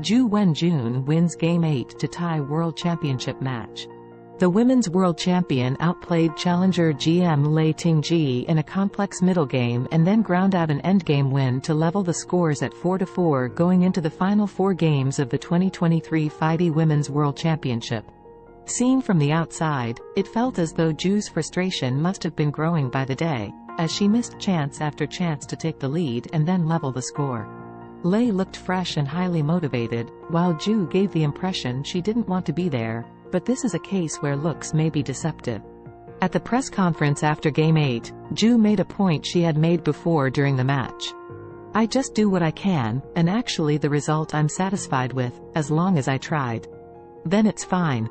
Ju Wenjun wins Game 8 to tie World Championship match. The women's world champion outplayed challenger GM Lei Tingjie in a complex middle game and then ground out an endgame win to level the scores at 4-4 going into the final 4 games of the 2023 FIDE Women's World Championship. Seen from the outside, it felt as though Ju's frustration must have been growing by the day, as she missed chance after chance to take the lead and then level the score. Lei looked fresh and highly motivated, while Ju gave the impression she didn't want to be there, but this is a case where looks may be deceptive. At the press conference after Game 8, Ju made a point she had made before during the match. "I just do what I can, and actually the result I'm satisfied with, as long as I tried. Then it's fine."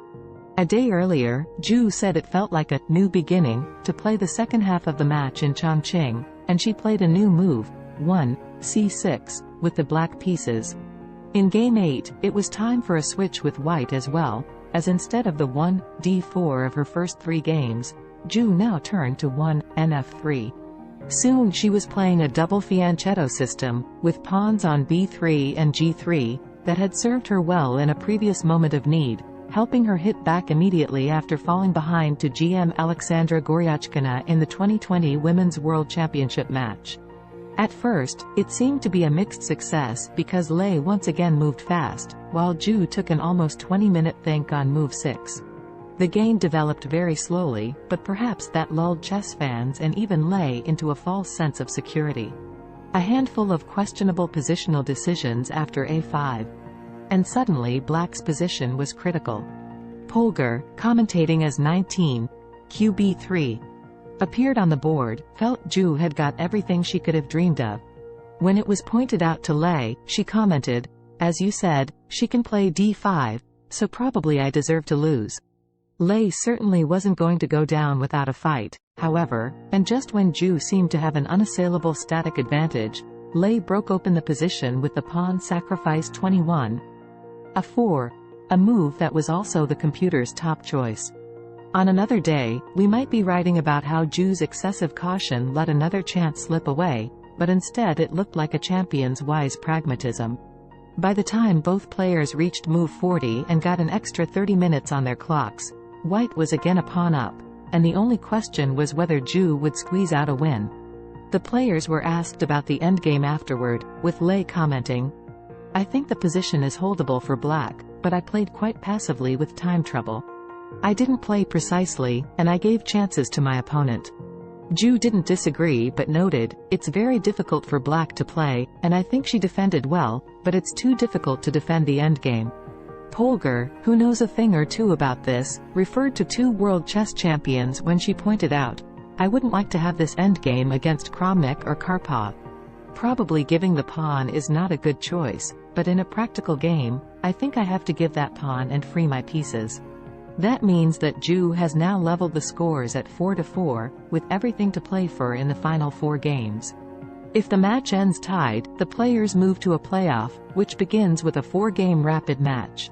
A day earlier, Ju said it felt like a new beginning to play the second half of the match in Chongqing, and she played a new move, 1c6, with the black pieces. In Game 8, it was time for a switch with white as well, as instead of the 1d4 of her first 3 games, Ju now turned to 1nf3. Soon she was playing a double fianchetto system, with pawns on b3 and g3, that had served her well in a previous moment of need, helping her hit back immediately after falling behind to GM Alexandra Goryachkina in the 2020 Women's World Championship match. At first, it seemed to be a mixed success because Lei once again moved fast, while Ju took an almost 20-minute think on move 6. The game developed very slowly, but perhaps that lulled chess fans and even Lei into a false sense of security. A handful of questionable positional decisions after a5. And suddenly Black's position was critical. Polgar, commentating as 19, QB3, appeared on the board, felt Ju had got everything she could have dreamed of. When it was pointed out to Lei, she commented, "As you said, she can play d5, so probably I deserve to lose." Lei certainly wasn't going to go down without a fight, however, and just when Ju seemed to have an unassailable static advantage, Lei broke open the position with the pawn sacrifice 21. a4, a move that was also the computer's top choice. On another day, we might be writing about how Ju's excessive caution let another chance slip away, but instead it looked like a champion's wise pragmatism. By the time both players reached move 40 and got an extra 30 minutes on their clocks, White was again a pawn up, and the only question was whether Ju would squeeze out a win. The players were asked about the endgame afterward, with Lei commenting, "I think the position is holdable for Black, but I played quite passively with time trouble. I didn't play precisely, and I gave chances to my opponent." Ju didn't disagree but noted, "It's very difficult for Black to play, and I think she defended well, but it's too difficult to defend the endgame." Polgar, who knows a thing or two about this, referred to 2 world chess champions when she pointed out, "I wouldn't like to have this endgame against Kramnik or Karpov. Probably giving the pawn is not a good choice, but in a practical game, I think I have to give that pawn and free my pieces." That means that Ju has now leveled the scores at 4-4, with everything to play for in the final 4 games. If the match ends tied, the players move to a playoff, which begins with a 4-game rapid match.